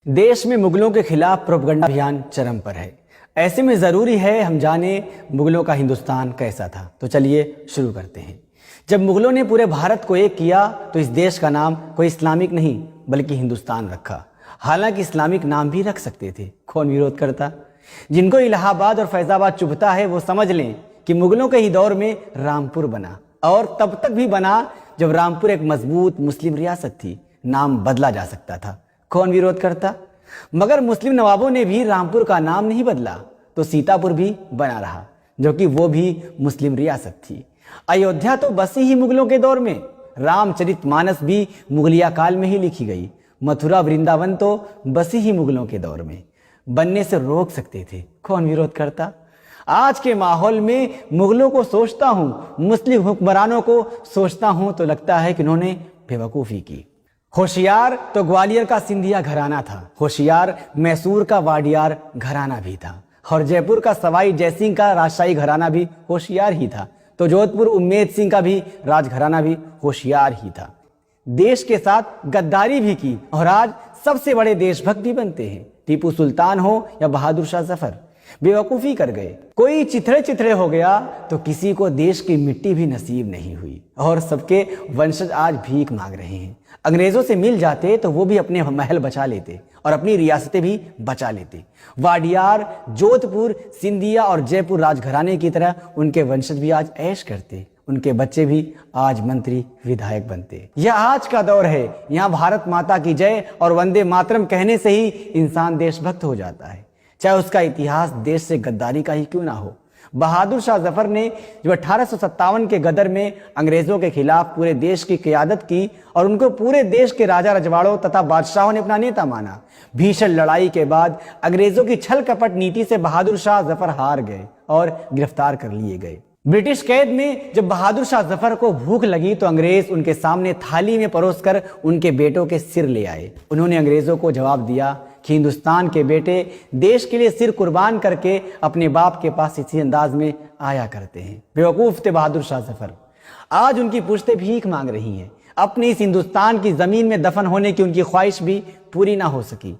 देश में मुगलों के खिलाफ प्रोपगंडा अभियान चरम पर है। ऐसे में ज़रूरी है हम जाने मुगलों का हिंदुस्तान कैसा था। तो चलिए शुरू करते हैं। जब मुगलों ने पूरे भारत को एक किया तो इस देश का नाम कोई इस्लामिक नहीं बल्कि हिंदुस्तान रखा। हालांकि इस्लामिक नाम भी रख सकते थे, कौन विरोध करता। जिनको इलाहाबाद और फैजाबाद चुभता है वो समझ लें कि मुगलों के ही दौर में रामपुर बना, और तब तक भी बना जब रामपुर एक मजबूत मुस्लिम रियासत थी। नाम बदला जा सकता था, कौन विरोध करता। मगर मुस्लिम नवाबों ने भी रामपुर का नाम नहीं बदला तो सीतापुर भी बना रहा, जो कि वो भी मुस्लिम रियासत थी। अयोध्या तो बसी ही मुगलों के दौर में, रामचरितमानस भी मुगलिया काल में ही लिखी गई। मथुरा वृंदावन तो बसी ही मुगलों के दौर में, बनने से रोक सकते थे, कौन विरोध करता। आज के माहौल में मुगलों को सोचता हूं, मुस्लिम हुक्मरानों को सोचता हूं तो लगता है कि उन्होंने बेवकूफ़ी की। होशियार तो ग्वालियर का सिंधिया घराना था, होशियार मैसूर का वाडियार घराना भी था, और जयपुर का सवाई जयसिंह का राजशाही घराना भी होशियार ही था। तो जोधपुर उम्मेद सिंह का भी राजघराना भी होशियार ही था। देश के साथ गद्दारी भी की और आज सबसे बड़े देशभक्त भी बनते हैं। टीपू सुल्तान हो या बहादुर शाह जफर, बेवकूफ़ी कर गए। कोई चिथड़े चिथड़े हो गया तो किसी को देश की मिट्टी भी नसीब नहीं हुई, और सबके वंशज आज भीख मांग रहे हैं। अंग्रेजों से मिल जाते तो वो भी अपने महल बचा लेते और अपनी रियासतें भी बचा लेते। वाडियार, जोधपुर, सिंधिया और जयपुर राजघराने की तरह उनके वंशज भी आज ऐश करते, उनके बच्चे भी आज मंत्री विधायक बनते। यह आज का दौर है, यहाँ भारत माता की जय और वंदे मातरम कहने से ही इंसान देशभक्त हो जाता है, चाहे उसका इतिहास देश से गद्दारी का ही क्यों ना हो। बहादुर शाह जफर ने जो 1857 के गदर में अंग्रेजों के खिलाफ पूरे देश की क़यादत की और उनको पूरे देश के राजा रजवाड़ों तथा बादशाहों ने अपना नेता माना। भीषण लड़ाई के बाद अंग्रेजों की छल कपट नीति से बहादुर शाह जफर हार गए और गिरफ्तार कर लिए गए। ब्रिटिश कैद में जब बहादुर शाह जफर को भूख लगी तो अंग्रेज उनके सामने थाली में परोसकर उनके बेटों के सिर ले आए। उन्होंने अंग्रेजों को जवाब दिया कि हिंदुस्तान के बेटे देश के लिए सिर कुर्बान करके अपने बाप के पास इसी अंदाज में आया करते हैं। बेवकूफ थे बहादुर शाह जफर। आज उनकी पुश्तें भीख मांग रही हैं। अपनी इस हिंदुस्तान की जमीन में दफन होने की उनकी ख्वाहिश भी पूरी ना हो सकी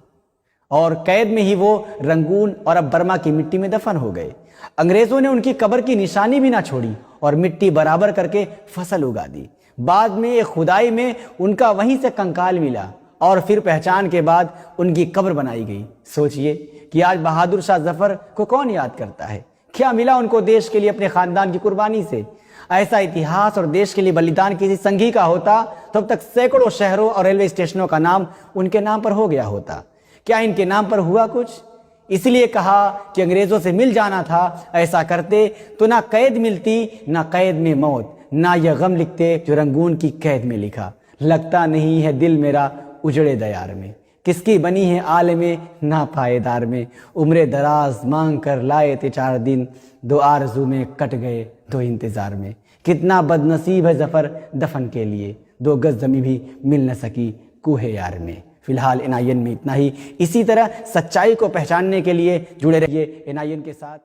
और कैद में ही वो रंगून और अब बर्मा की मिट्टी में दफन हो गए। अंग्रेजों ने उनकी कब्र की निशानी भी ना छोड़ी और मिट्टी बराबर करके फसल उगा दी। बाद में एक खुदाई में उनका वहीं से कंकाल मिला और फिर पहचान के बाद उनकी कब्र बनाई गई। सोचिए कि आज बहादुर शाह जफर को कौन याद करता है। क्या मिला उनको देश के लिए अपने खानदान की कुर्बानी से। ऐसा इतिहास और देश के लिए बलिदान किसी संघी का होता तो अब तक सैकड़ों शहरों और रेलवे स्टेशनों का नाम उनके नाम पर हो गया होता। क्या इनके नाम पर हुआ कुछ? इसलिए कहा कि अंग्रेजों से मिल जाना था। ऐसा करते तो ना कैद मिलती, ना कैद में मौत, ना यह गम लिखते जो रंगून की कैद में लिखा। लगता नहीं है दिल मेरा उजड़े दयार में, किसकी बनी है आलमे ना पायेदार में। उम्र दराज मांग कर लाए थे 4 दिन, 2 आरज़ू में कट गए 2 इंतजार में। कितना बदनसीब है जफर दफन के लिए, 2 गज जमी भी मिल न सकी कूहे यार में। फिलहाल NIN में इतना ही। इसी तरह सच्चाई को पहचानने के लिए जुड़े रहिए NIN के साथ।